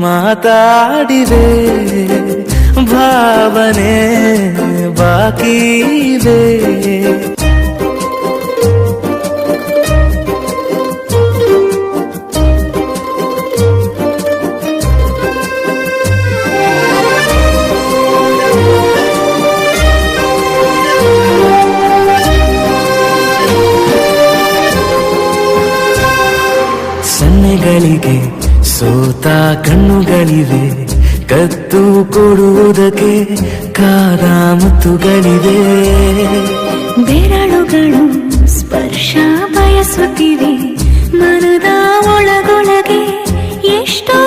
ಮಾತಾಡಿವೆ ಭಾವನೆ ಬಾಕಿ ಇವೆ. ಸನ್ನೆಗಳಿಗೆ ಸೋತ ಕಣ್ಣುಗಳಿವೆ, ಕತ್ತು ಕೊಡುವುದಕ್ಕೆ ಕಾದ ಮುತ್ತುಗಳಿವೆ. ಬೆರಳುಗಳು ಸ್ಪರ್ಶ ಬಯಸುತ್ತಿವೆ, ಮನದ ಒಳಗೊಳಗೆ ಎಷ್ಟೋ